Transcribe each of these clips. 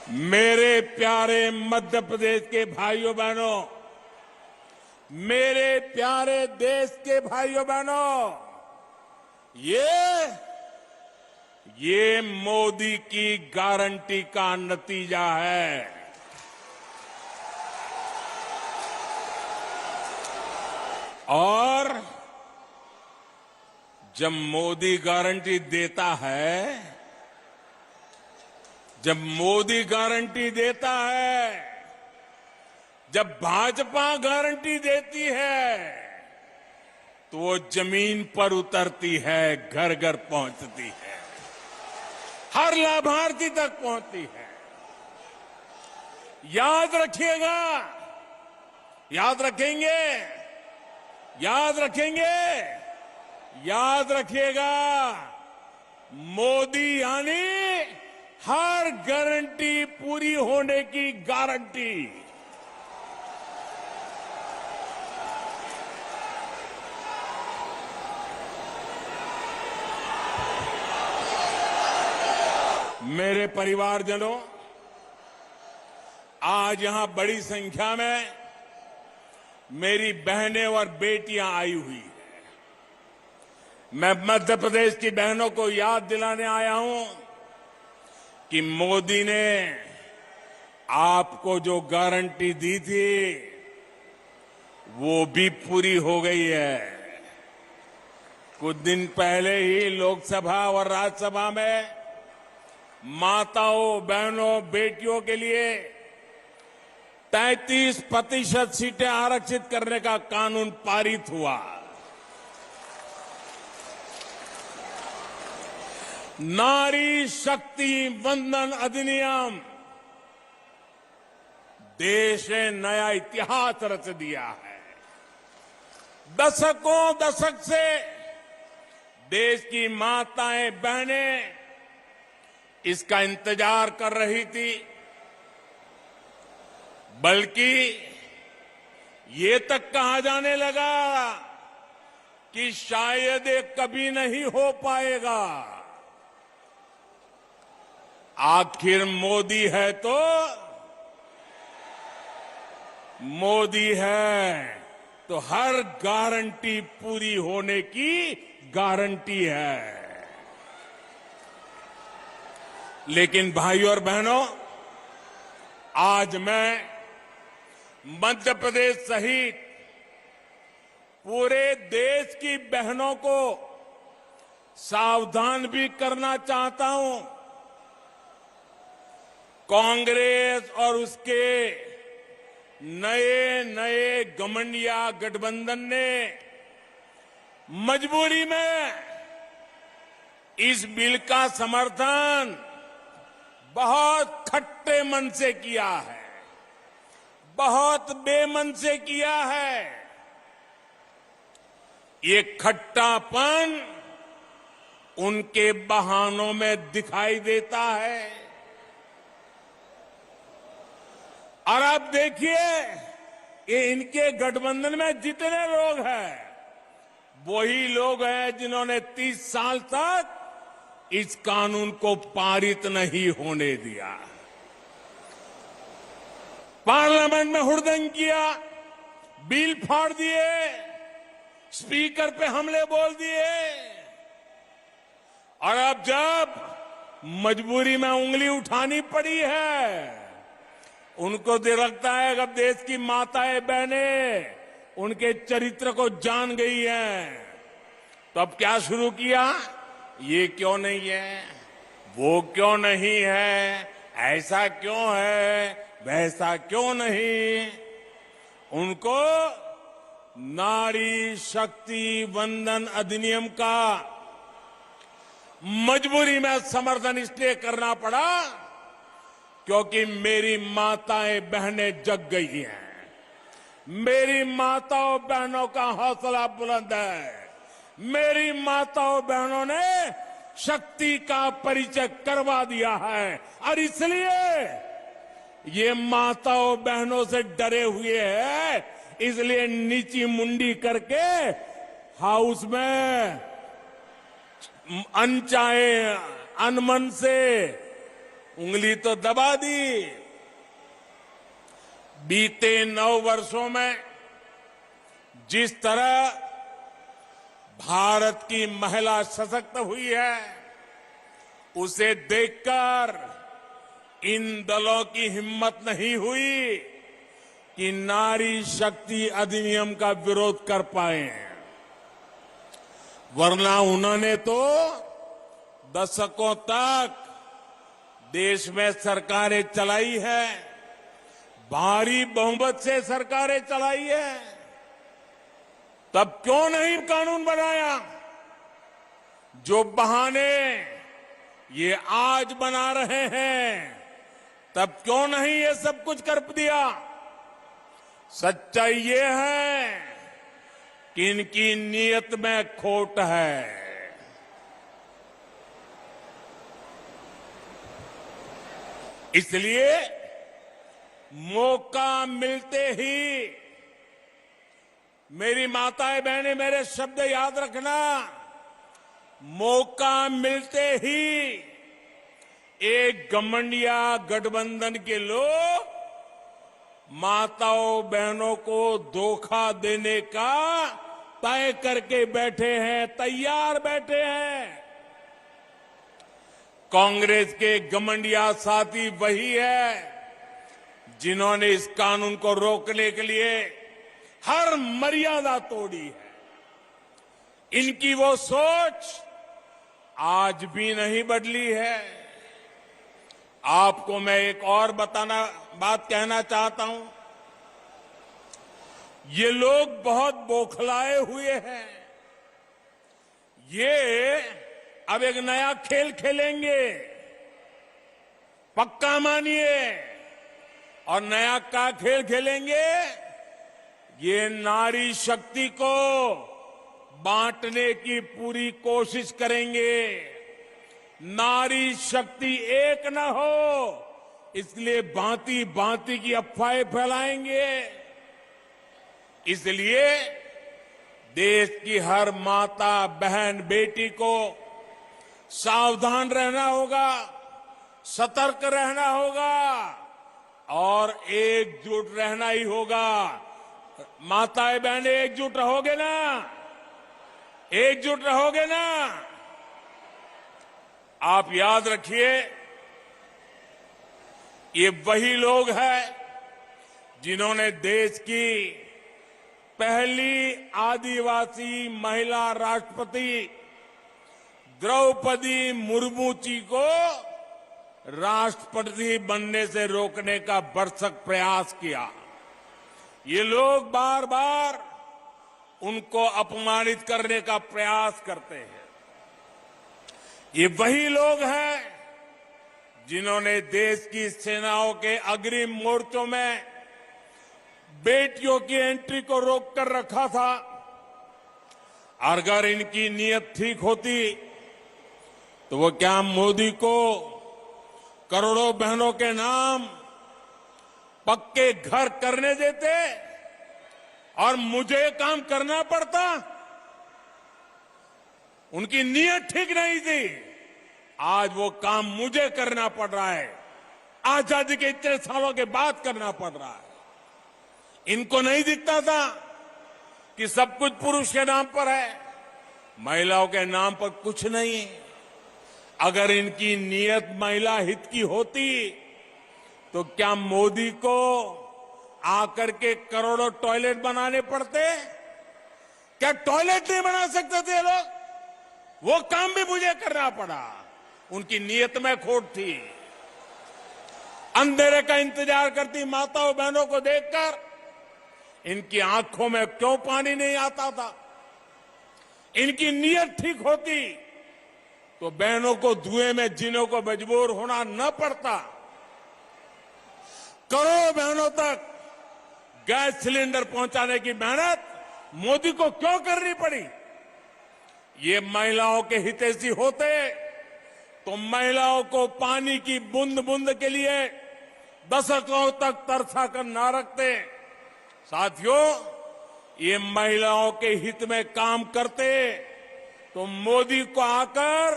मेरे प्यारे मध्य प्रदेश के भाइयों बहनों, मेरे प्यारे देश के भाइयों बहनों, ये मोदी की गारंटी का नतीजा है। और जब मोदी गारंटी देता है, जब मोदी गारंटी देता है, जब भाजपा गारंटी देती है, तो वो जमीन पर उतरती है, घर घर पहुंचती है, हर लाभार्थी तक पहुंचती है। याद रखिएगा, याद रखेंगे, याद रखेंगे, याद रखिएगा, मोदी यानी हर गारंटी पूरी होने की गारंटी। मेरे परिवारजनों, आज यहां बड़ी संख्या में मेरी बहनें और बेटियां आई हुई हैं। मैं मध्य प्रदेश की बहनों को याद दिलाने आया हूं कि मोदी ने आपको जो गारंटी दी थी, वो भी पूरी हो गई है। कुछ दिन पहले ही लोकसभा और राज्यसभा में माताओं, बहनों, बेटियों के लिए 33% सीटें आरक्षित करने का कानून पारित हुआ। नारी शक्ति वंदन अधिनियम देश ने नया इतिहास रच दिया है। दशक से देश की माताएं, बहनें इसका इंतजार कर रही थी, बल्कि ये तक कहा जाने लगा कि शायद ये कभी नहीं हो पाएगा। आखिर मोदी है तो मोदी है तो हर गारंटी पूरी होने की गारंटी है। लेकिन भाइयों और बहनों, आज मैं मध्य प्रदेश सहित पूरे देश की बहनों को सावधान भी करना चाहता हूं। कांग्रेस और उसके नए नए घमंडिया गठबंधन ने मजबूरी में इस बिल का समर्थन बहुत खट्टे मन से किया है, बहुत बेमन से किया है। ये खट्टापन उनके बहानों में दिखाई देता है। और आप देखिए, ये इनके गठबंधन में जितने लोग हैं, वही लोग हैं जिन्होंने 30 साल तक इस कानून को पारित नहीं होने दिया। पार्लियामेंट में हुड़दंग किया, बिल फाड़ दिए, स्पीकर पे हमले बोल दिए, और अब जब मजबूरी में उंगली उठानी पड़ी है, उनको लगता है कि अब देश की माताएं, बहनें उनके चरित्र को जान गई हैं, तो अब क्या शुरू किया? ये क्यों नहीं है, वो क्यों नहीं है, ऐसा क्यों है, वैसा क्यों नहीं। उनको नारी शक्ति वंदन अधिनियम का मजबूरी में समर्थन इसलिए करना पड़ा क्योंकि मेरी माताएं, बहनें जग गई हैं। मेरी माताओं, बहनों का हौसला बुलंद है। मेरी माताओं, बहनों ने शक्ति का परिचय करवा दिया है, और इसलिए ये माताओं, बहनों से डरे हुए हैं, इसलिए नीची मुंडी करके हाउस में अनचाहे, अनमन से उंगली तो दबा दी। बीते 9 वर्षों में जिस तरह भारत की महिला सशक्त हुई है, उसे देखकर इन दलों की हिम्मत नहीं हुई कि नारी शक्ति अधिनियम का विरोध कर पाए, वरना उन्होंने तो दशकों तक देश में सरकारें चलाई है, भारी बहुमत से सरकारें चलाई है। तब क्यों नहीं कानून बनाया? जो बहाने ये आज बना रहे हैं, तब क्यों नहीं ये सब कुछ कर दिया? सच्चाई ये है कि इनकी नीयत में खोट है। इसलिए मौका मिलते ही, मेरी माताएं बहनें मेरे शब्द याद रखना, मौका मिलते ही एक घमंडिया गठबंधन के लोग माताओं बहनों को धोखा देने का तय करके बैठे हैं, तैयार बैठे हैं। कांग्रेस के घमंडिया साथी वही है जिन्होंने इस कानून को रोकने के लिए हर मर्यादा तोड़ी है। इनकी वो सोच आज भी नहीं बदली है। आपको मैं एक और बात कहना चाहता हूं। ये लोग बहुत बौखलाए हुए हैं। ये अब एक नया खेल खेलेंगे, पक्का मानिए। और नया क्या खेल खेलेंगे? ये नारी शक्ति को बांटने की पूरी कोशिश करेंगे। नारी शक्ति एक न हो, इसलिए भांति भांति की अफवाहें फैलाएंगे। इसलिए देश की हर माता बहन बेटी को सावधान रहना होगा, सतर्क रहना होगा और एकजुट रहना ही होगा। माताएं बहनें एकजुट रहोगे ना? एकजुट रहोगे ना? आप याद रखिए, ये वही लोग हैं जिन्होंने देश की पहली आदिवासी महिला राष्ट्रपति द्रौपदी मुर्मू जी को राष्ट्रपति बनने से रोकने का भरसक प्रयास किया। ये लोग बार बार उनको अपमानित करने का प्रयास करते हैं। ये वही लोग हैं जिन्होंने देश की सेनाओं के अग्रिम मोर्चों में बेटियों की एंट्री को रोककर रखा था। अगर इनकी नीयत ठीक होती तो वो क्या मोदी को करोड़ों बहनों के नाम पक्के घर करने देते और मुझे काम करना पड़ता? उनकी नीयत ठीक नहीं थी। आज वो काम मुझे करना पड़ रहा है। आजादी के इतने सालों के बाद करना पड़ रहा है। इनको नहीं दिखता था कि सब कुछ पुरुष के नाम पर है, महिलाओं के नाम पर कुछ नहीं। अगर इनकी नीयत महिला हित की होती तो क्या मोदी को आकर के करोड़ों टॉयलेट बनाने पड़ते? क्या टॉयलेट नहीं बना सकते थे लोग? वो काम भी मुझे करना पड़ा। उनकी नीयत में खोट थी। अंधेरे का इंतजार करती माताओं बहनों को देखकर इनकी आंखों में क्यों पानी नहीं आता था? इनकी नीयत ठीक होती तो बहनों को धुएं में जीने को मजबूर होना न पड़ता। करोड़ों बहनों तक गैस सिलेंडर पहुंचाने की मेहनत मोदी को क्यों करनी पड़ी? ये महिलाओं के हितैषी होते तो महिलाओं को पानी की बूंद बूंद के लिए दशकों तक तरसा कर न रखते। साथियों, ये महिलाओं के हित में काम करते तो मोदी को आकर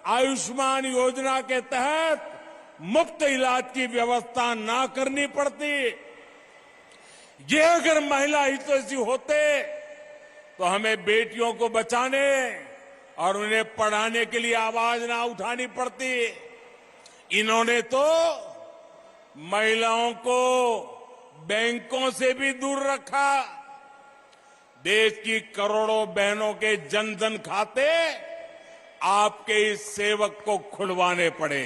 आयुष्मान योजना के तहत मुफ्त इलाज की व्यवस्था ना करनी पड़ती। ये अगर महिला हितैषी होते तो हमें बेटियों को बचाने और उन्हें पढ़ाने के लिए आवाज ना उठानी पड़ती। इन्होंने तो महिलाओं को बैंकों से भी दूर रखा। देश की करोड़ों बहनों के जन धन खाते आपके इस सेवक को खुलवाने पड़े।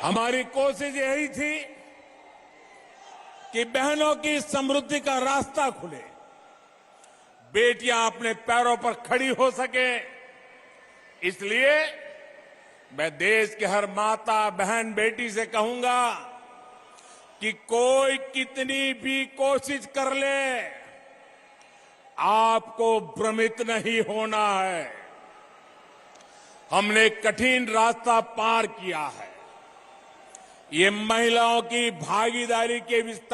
हमारी कोशिश यही थी कि बहनों की समृद्धि का रास्ता खुले, बेटियां अपने पैरों पर खड़ी हो सके। इसलिए मैं देश के हर माता, बहन, बेटी से कहूंगा कि कोई कितनी भी कोशिश कर ले, आपको भ्रमित नहीं होना है। हमने कठिन रास्ता पार किया है। ये महिलाओं की भागीदारी के विस्तार